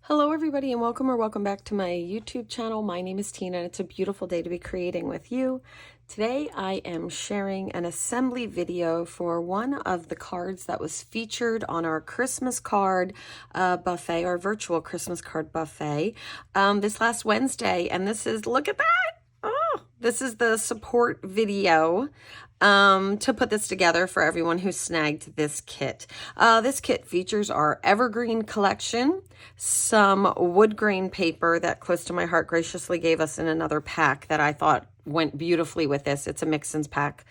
Hello everybody and welcome back to my YouTube channel. My name is Tina and it's a beautiful day to be creating with you. Today I am sharing an assembly video for one of the cards that was featured on our Christmas card buffet, our virtual Christmas card buffet this last Wednesday. And this is, look at that! Oh, this is the support video to put this together for everyone who snagged this kit. This kit features our Evergreen Collection, some wood grain paper that Close to My Heart graciously gave us in another pack that I thought went beautifully with this. It's a mix-ins pack,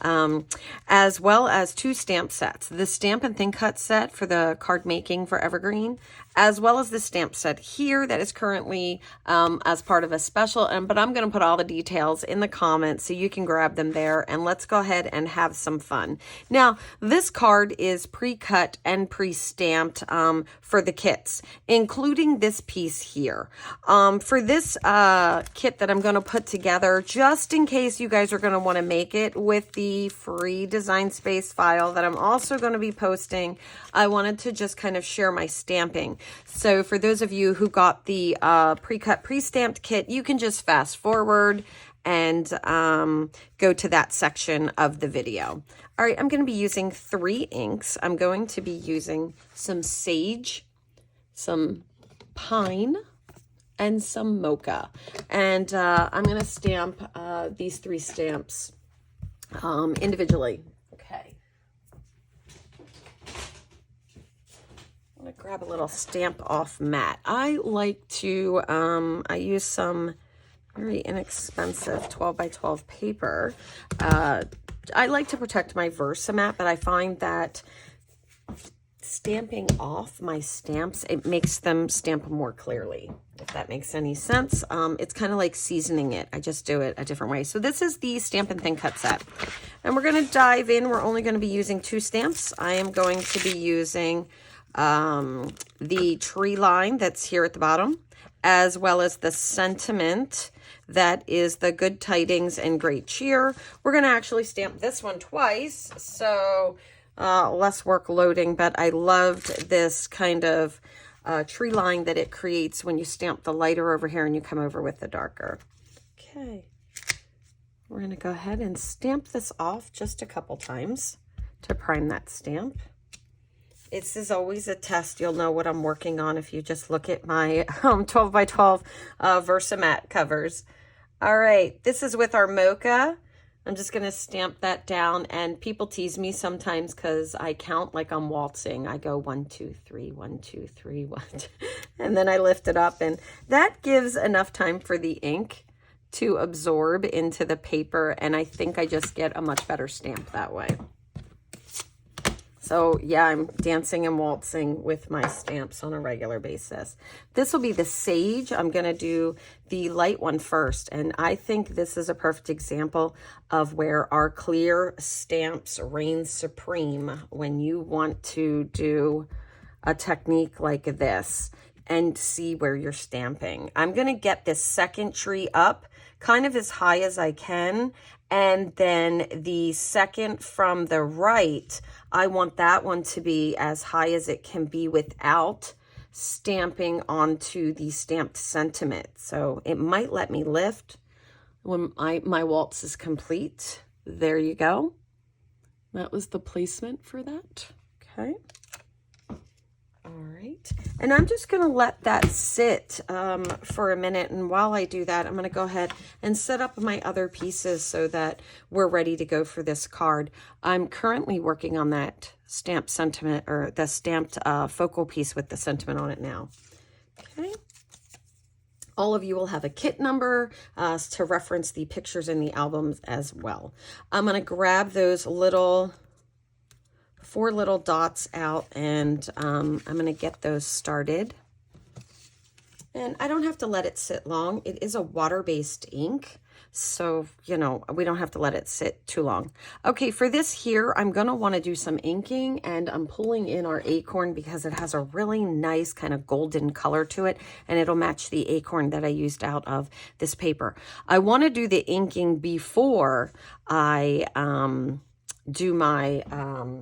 as well as 2 stamp sets. The Stamp and Think Cut set for the card making for Evergreen, as well as the stamp set here that is currently as part of a special. But I'm going to put all the details in the comments so you can grab them there, and let's go ahead and have some fun. Now, this card is pre-cut and pre-stamped for the kits, including this piece here. For this kit that I'm going to put together, just in case you guys are going to want to make it with the free Design Space file that I'm also going to be posting, I wanted to just kind of share my stamping. So for those of you who got the pre-cut, pre-stamped kit, you can just fast forward and go to that section of the video. All right, I'm going to be using 3 inks. I'm going to be using some Sage, some Pine, and some Mocha. And I'm going to stamp these 3 stamps individually. Okay. I'm going to grab a little stamp off mat. I like to, I use some very inexpensive 12 by 12 paper. I like to protect my Versamat, but I find that stamping off my stamps, it makes them stamp more clearly, if that makes any sense. It's kind of like seasoning it. I just do it a different way. So this is the Stamp and Think Cut set. And we're going to dive in. We're only going to be using 2 stamps. I am going to be using the tree line that's here at the bottom, as well as the sentiment that is the Good Tidings and Great Cheer. We're going to actually stamp this one twice, so less work loading, but I loved this kind of tree line that it creates when you stamp the lighter over here and you come over with the darker. Okay, we're going to go ahead and stamp this off just a couple times to prime that stamp. This is always a test. You'll know what I'm working on if you just look at my 12 by 12 Versamat covers. All right, this is with our Mocha. I'm just going to stamp that down, and people tease me sometimes because I count like I'm waltzing. I go 1, 2, 3, 1, 2, 3, 1, 2, and then I lift it up, and that gives enough time for the ink to absorb into the paper, and I think I just get a much better stamp that way. So yeah, I'm dancing and waltzing with my stamps on a regular basis. This will be the Sage. I'm going to do the light one first. And I think this is a perfect example of where our clear stamps reign supreme when you want to do a technique like this and see where you're stamping. I'm going to get this second tree up kind of as high as I can. And then the second from the right, I want that one to be as high as it can be without stamping onto the stamped sentiment. So it might let me lift when my waltz is complete. There you go. That was the placement for that. Okay. All right, and I'm just going to let that sit for a minute, and while I do that, I'm going to go ahead and set up my other pieces so that we're ready to go for this card. I'm currently working on that stamped sentiment, or the stamped focal piece with the sentiment on it now. Okay. All of you will have a kit number to reference the pictures in the albums as well. I'm going to grab those 4 little dots out, and I'm going to get those started. And I don't have to let it sit long. It is a water-based ink, so, you know, we don't have to let it sit too long. Okay, for this here, I'm going to want to do some inking, and I'm pulling in our acorn because it has a really nice kind of golden color to it, and it'll match the acorn that I used out of this paper. I want to do the inking before I do my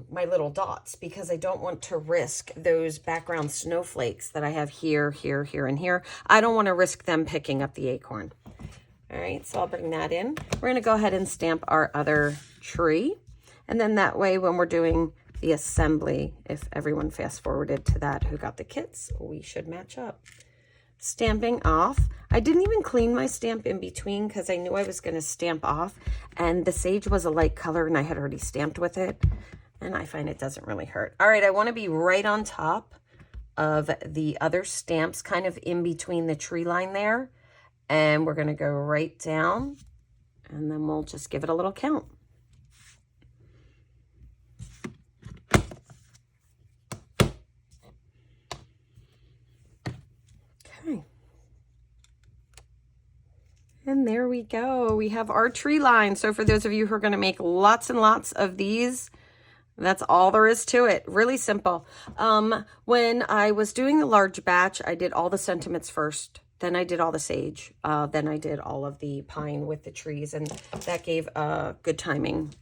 my little dots, because I don't want to risk those background snowflakes that I have here, here, here, and here. I don't want to risk them picking up the acorn. All right, so I'll bring that in. We're going to go ahead and stamp our other tree. And then that way, when we're doing the assembly, if everyone fast forwarded to that who got the kits, we should match up. Stamping off. I didn't even clean my stamp in between because I knew I was going to stamp off, and the sage was a light color and I had already stamped with it, and I find it doesn't really hurt. All right, I want to be right on top of the other stamps, kind of in between the tree line there, and we're going to go right down, and then we'll just give it a little count. Okay. And there we go. We have our tree line. So for those of you who are going to make lots and lots of these, that's all there is to it. Really simple. When I was doing the large batch, I did all the sentiments first. Then I did all the sage. Then I did all of the pine with the trees. And that gave good timing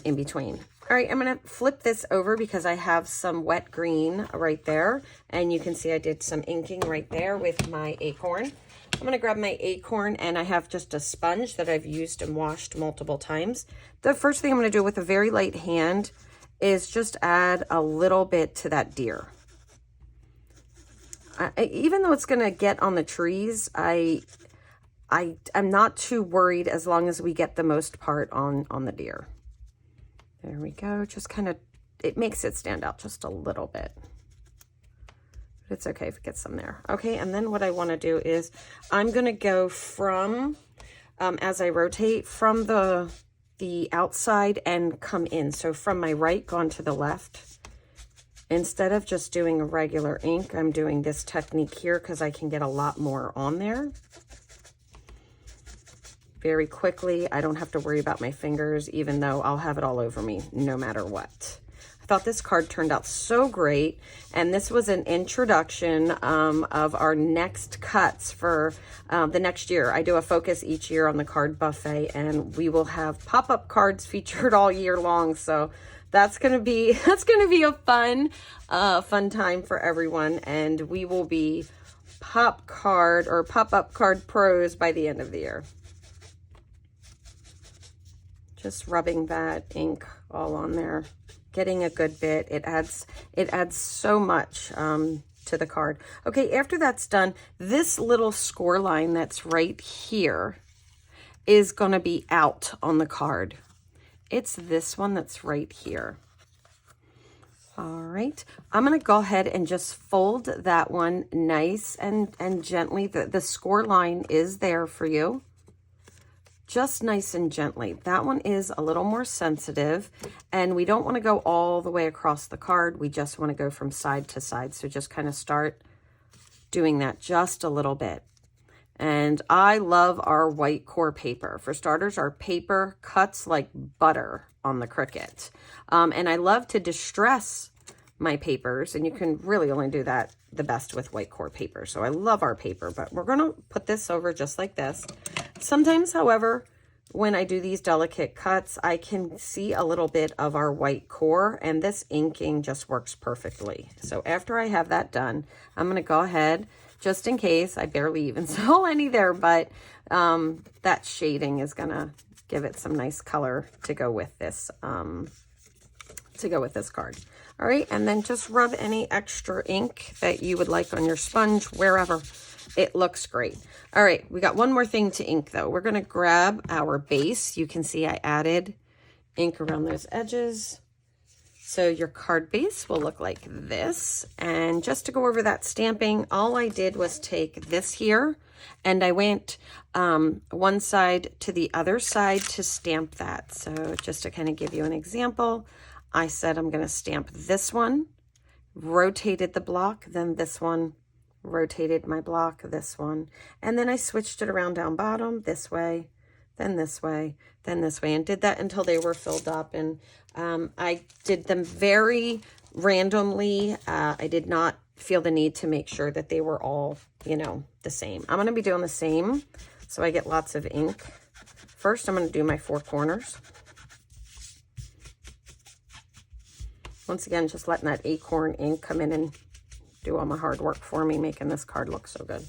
in between. All right, I'm going to flip this over because I have some wet green right there. And you can see I did some inking right there with my acorn. I'm going to grab my acorn, and I have just a sponge that I've used and washed multiple times. The first thing I'm going to do with a very light hand is just add a little bit to that deer. Even though it's going to get on the trees, I'm not too worried as long as we get the most part on the deer. There we go. Just kind of, it makes it stand out just a little bit. It's okay if it gets some there. Okay, and then what I want to do is I'm going to go from, as I rotate, from the outside and come in. So from my right, gone to the left. Instead of just doing a regular ink, I'm doing this technique here because I can get a lot more on there. Very quickly. I don't have to worry about my fingers, even though I'll have it all over me no matter what. I thought this card turned out so great, and this was an introduction of our next cuts for the next year. I do a focus each year on the card buffet, and we will have pop-up cards featured all year long. So that's gonna be a fun time for everyone, and we will be pop-up card pros by the end of the year. Just rubbing that ink all on there. Getting a good bit. It adds so much to the card. Okay, after that's done, this little score line that's right here is going to be out on the card. It's this one that's right here. All right, I'm going to go ahead and just fold that one nice and gently. The score line is there for you. Just nice and gently. That one is a little more sensitive, and we don't want to go all the way across the card. We just want to go from side to side. So just kind of start doing that just a little bit. And I love our white core paper. For starters, our paper cuts like butter on the Cricut. And I love to distress my papers, and you can really only do that the best with white core paper. So I love our paper, but we're going to put this over just like this. Sometimes, however, when I do these delicate cuts, I can see a little bit of our white core, and this inking just works perfectly. So after I have that done, I'm going to go ahead, just in case, I barely even saw any there, but that shading is going to give it some nice color to go with this card. All right, and then just rub any extra ink that you would like on your sponge, wherever. It looks great. All right, we got one more thing to ink though. We're gonna grab our base. You can see I added ink around those edges. So your card base will look like this. And just to go over that stamping, all I did was take this here and I went one side to the other side to stamp that. So just to kind of give you an example, I said I'm gonna stamp this one, rotated the block, then this one, rotated my block, this one, and then I switched it around down bottom this way, then this way, then this way, and did that until they were filled up. And I did them very randomly. I did not feel the need to make sure that they were all, you know, the same. I'm going to be doing the same so I get lots of ink. First, I'm going to do my four corners. Once again, just letting that acorn ink come in and do all my hard work for me, making this card look so good.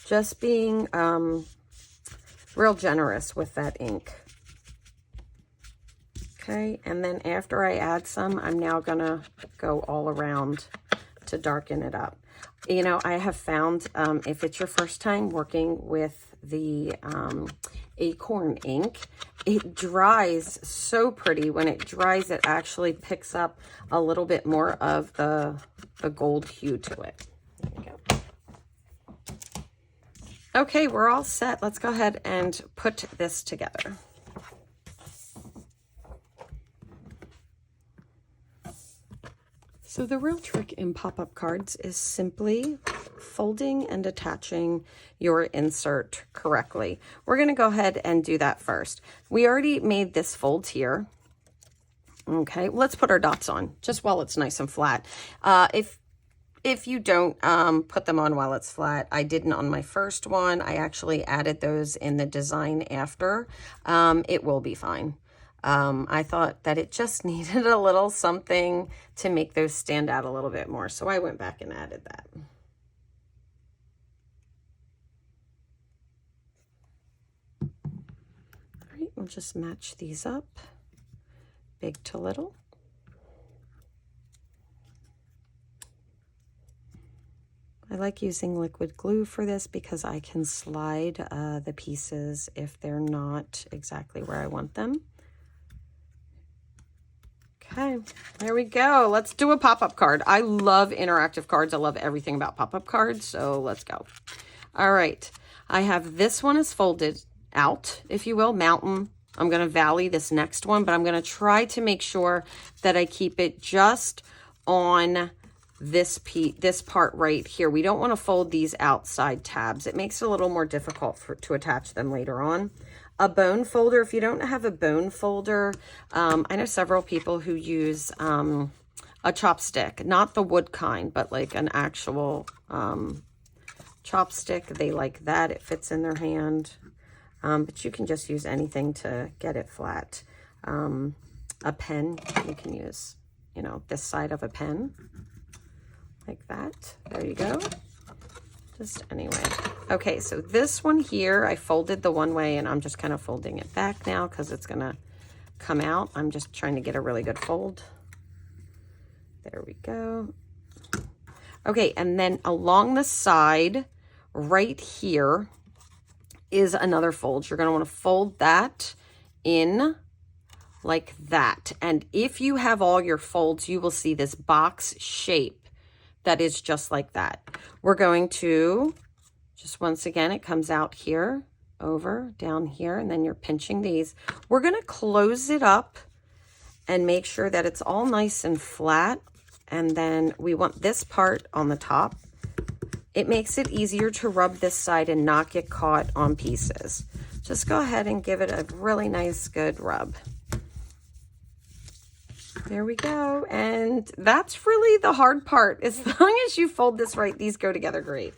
Just being real generous with that ink. Okay, and then after I add some, I'm now gonna go all around to darken it up. You know, I have found if it's your first time working with the acorn ink, it dries so pretty. When it dries, it actually picks up a little bit more of the gold hue to it. There we go. Okay, we're all set. Let's go ahead and put this together. So the real trick in pop-up cards is simply folding and attaching your insert correctly. We're going to go ahead and do that first. We already made this fold here. Okay, let's put our dots on just while it's nice and flat. If you don't put them on while it's flat, I didn't on my first one. I actually added those in the design after. It will be fine. I thought that it just needed a little something to make those stand out a little bit more. So I went back and added that. All right, we'll just match these up, big to little. I like using liquid glue for this because I can slide the pieces if they're not exactly where I want them. Okay, there we go. Let's do a pop-up card. I love interactive cards. I love everything about pop-up cards, so let's go. All right, I have this one is folded out, if you will, mountain. I'm going to valley this next one, but I'm going to try to make sure that I keep it just on this part right here. We don't want to fold these outside tabs. It makes it a little more difficult to attach them later on. A bone folder, if you don't have a bone folder, I know several people who use a chopstick, not the wood kind, but like an actual chopstick. They like that. It fits in their hand. But you can just use anything to get it flat. A pen, you can use, you know, this side of a pen like that. There you go. Just anyway. Okay, so this one here, I folded the one way and I'm just kind of folding it back now because it's going to come out. I'm just trying to get a really good fold. There we go. Okay, and then along the side right here is another fold. You're going to want to fold that in like that. And if you have all your folds, you will see this box shape that is just like that. We're going to, just once again, it comes out here, over, down here, and then you're pinching these. We're gonna close it up and make sure that it's all nice and flat. And then we want this part on the top. It makes it easier to rub this side and not get caught on pieces. Just go ahead and give it a really nice, good rub. There we go. And that's really the hard part. As long as you fold this right, these go together great.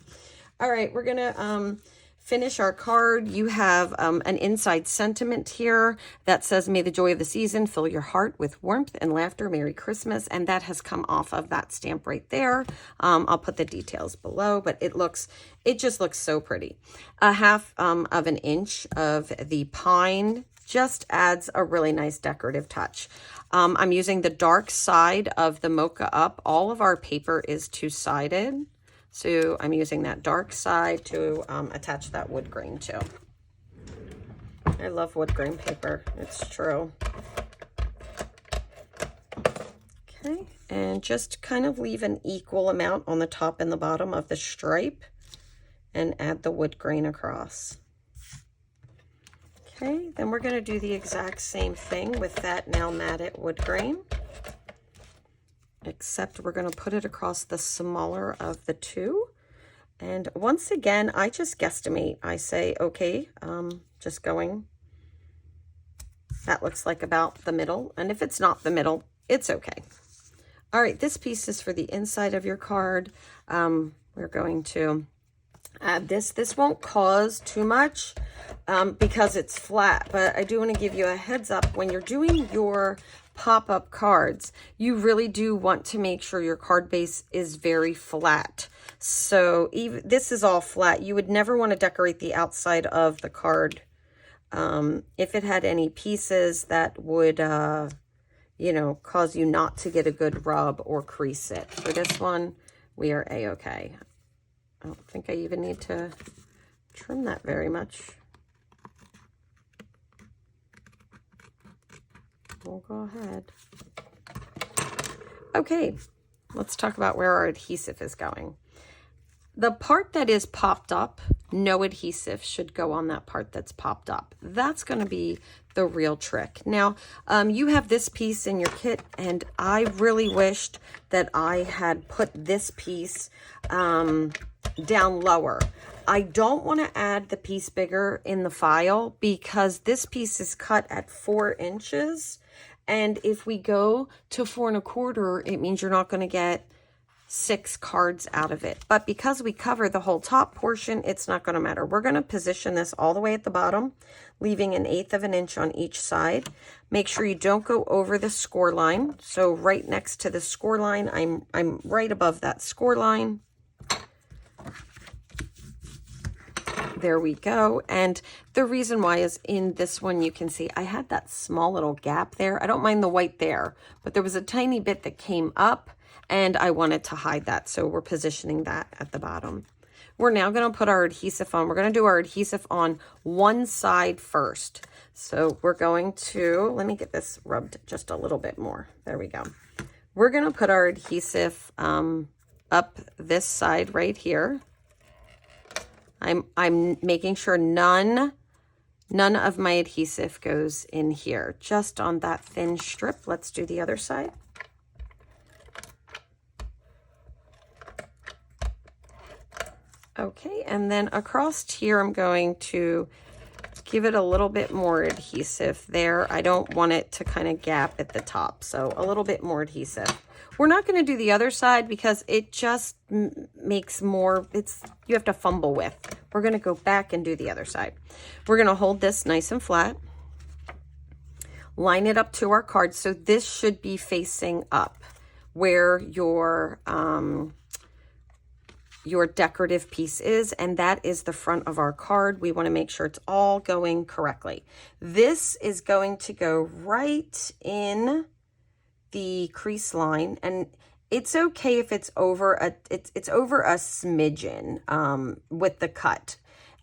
All right, we're going to finish our card. You have an inside sentiment here that says, may the joy of the season fill your heart with warmth and laughter. Merry Christmas. And that has come off of that stamp right there. I'll put the details below, but it just looks so pretty. A half of an inch of the pine just adds a really nice decorative touch. I'm using the dark side of the Mocha Up. All of our paper is two-sided, so I'm using that dark side to attach that wood grain to. I love wood grain paper, it's true. Okay, and just kind of leave an equal amount on the top and the bottom of the stripe and add the wood grain across. Okay, then we're going to do the exact same thing with that now matted wood grain, except we're going to put it across the smaller of the two. And once again, I just guesstimate. I say, okay, just going, that looks like about the middle. And if it's not the middle, it's okay. All right, this piece is for the inside of your card. We're going to This won't cause too much because it's flat, but I do want to give you a heads up when you're doing your pop-up cards, you really do want to make sure your card base is very flat. So even this is all flat. You would never want to decorate the outside of the card if it had any pieces that would you know, cause you not to get a good rub or crease it. For this one, we are a-okay. I don't think I even need to trim that very much. We'll go ahead. Okay, let's talk about where our adhesive is going. The part that is popped up, no adhesive should go on that part that's popped up. That's going to be the real trick. Now, you have this piece in your kit, and I really wished that I had put this piece down lower. I don't want to add the piece bigger in the file because this piece is cut at 4 inches. And if we go to 4 1/4, it means you're not going to get 6 cards out of it. But because we cover the whole top portion, it's not going to matter. We're going to position this all the way at the bottom, leaving 1/8 of an inch on each side. Make sure you don't go over the score line. So right next to the score line, I'm right above that score line. There we go. And the reason why is in this one, you can see I had that small little gap there. I don't mind the white there, but there was a tiny bit that came up and I wanted to hide that. So we're positioning that at the bottom. We're now going to put our adhesive on. We're going to do our adhesive on one side first. So we're going to, let me get this rubbed just a little bit more. There we go. We're going to put our adhesive up this side right here. I'm making sure none of my adhesive goes in here, just on that thin strip. Let's do the other side. Okay, and then across here, I'm going to give it a little bit more adhesive there. I don't want it to kind of gap at the top, so a little bit more adhesive. We're not going to do the other side because it just makes more, you have to fumble with. We're going to go back and do the other side. We're going to hold this nice and flat. Line it up to our card. So this should be facing up where your decorative piece is, and that is the front of our card. We want to make sure it's all going correctly. This is going to go right in the crease line, and it's okay if it's over a it's over a smidgen with the cut.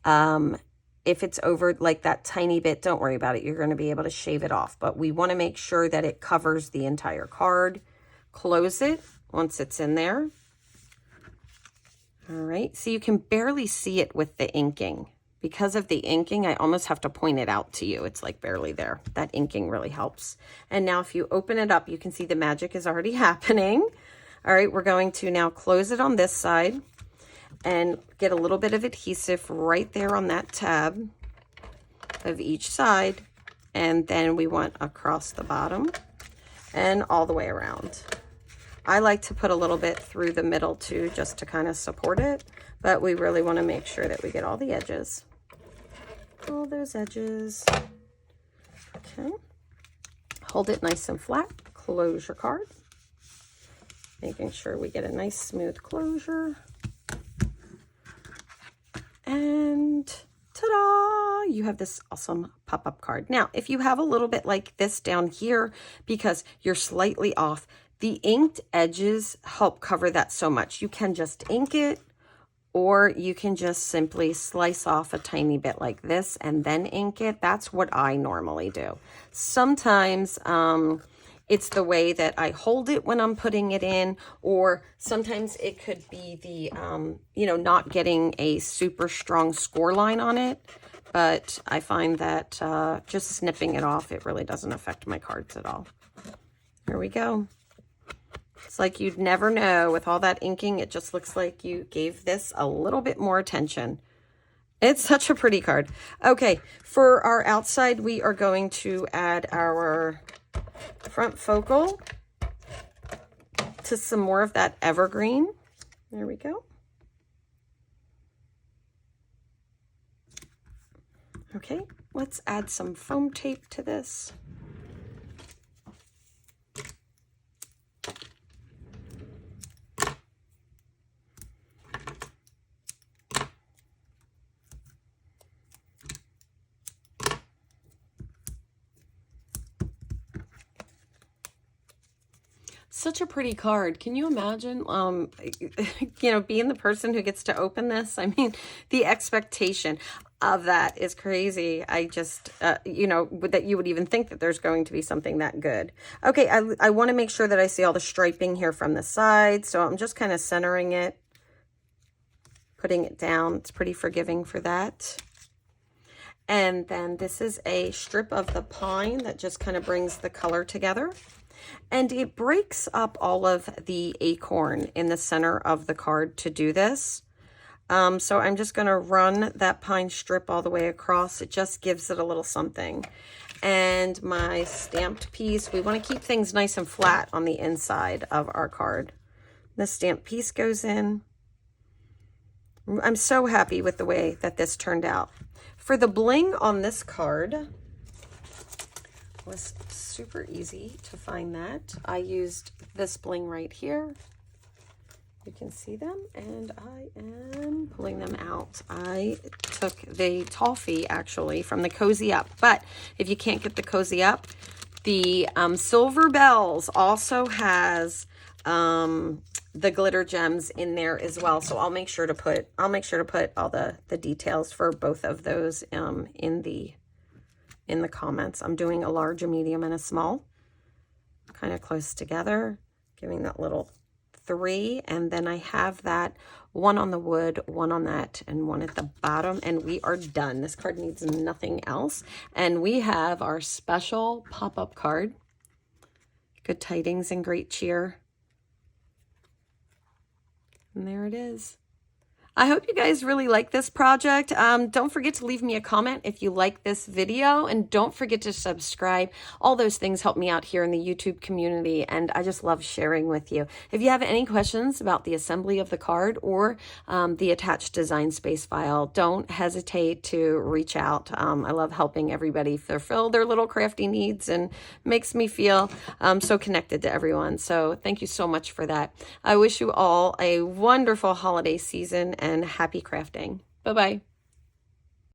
If it's over like that tiny bit, don't worry about it. You're going to be able to shave it off, but we want to make sure that it covers the entire card. Close it once it's in there. All right, so you can barely see it with the inking. Because of the inking, I almost have to point it out to you. It's like barely there. That inking really helps. And now if you open it up, you can see the magic is already happening. All right, we're going to now close it on this side and get a little bit of adhesive right there on that tab of each side. And then we want across the bottom and all the way around. I like to put a little bit through the middle too, just to kind of support it, but we really want to make sure that we get all the edges. All those edges. Okay. Hold it nice and flat. Close your card. Making sure we get a nice smooth closure. And ta-da! You have this awesome pop-up card. Now, if you have a little bit like this down here, because you're slightly off, the inked edges help cover that so much. You can just ink it, or you can just simply slice off a tiny bit like this and then ink it. That's what I normally do. Sometimes it's the way that I hold it when I'm putting it in, or sometimes it could be the, you know, not getting a super strong score line on it. But I find that just snipping it off, it really doesn't affect my cards at all. Here we go. It's like you'd never know with all that inking. It just looks like you gave this a little bit more attention. It's such a pretty card. Okay, for our outside, we are going to add our front focal to some more of that evergreen. There we go. Okay, let's add some foam tape to this. Such a pretty card. Can you imagine, you know, being the person who gets to open this? I mean, the expectation of that is crazy. I just, you know, that you would even think that there's going to be something that good. Okay, I want to make sure that I see all the striping here from the side. So I'm just kind of centering it, putting it down. It's pretty forgiving for that. And then this is a strip of the pine that just kind of brings the color together. And it breaks up all of the acorn in the center of the card to do this. So I'm just going to run that pine strip all the way across. It just gives it a little something. And my stamped piece, we want to keep things nice and flat on the inside of our card. The stamped piece goes in. I'm so happy with the way that this turned out. For the bling on this card, it was super easy to find that. I used this bling right here. You can see them, and I am pulling them out. I took the toffee actually from the Cozy Up, but if you can't get the Cozy Up, the Silver Bells also has the glitter gems in there as well. So I'll make sure to put all the details for both of those in the comments. I'm doing a large, a medium, and a small, kind of close together, giving that little 3, and then I have that one on the wood, one on that, and one at the bottom, and we are done. This card needs nothing else, and we have our special pop-up card. Good tidings and great cheer. And there it is. I hope you guys really like this project. Don't forget to leave me a comment if you like this video, and don't forget to subscribe. All those things help me out here in the YouTube community, and I just love sharing with you. If you have any questions about the assembly of the card or the attached design space file, don't hesitate to reach out. I love helping everybody fulfill their little crafty needs, and makes me feel so connected to everyone. So thank you so much for that. I wish you all a wonderful holiday season and happy crafting. Bye-bye.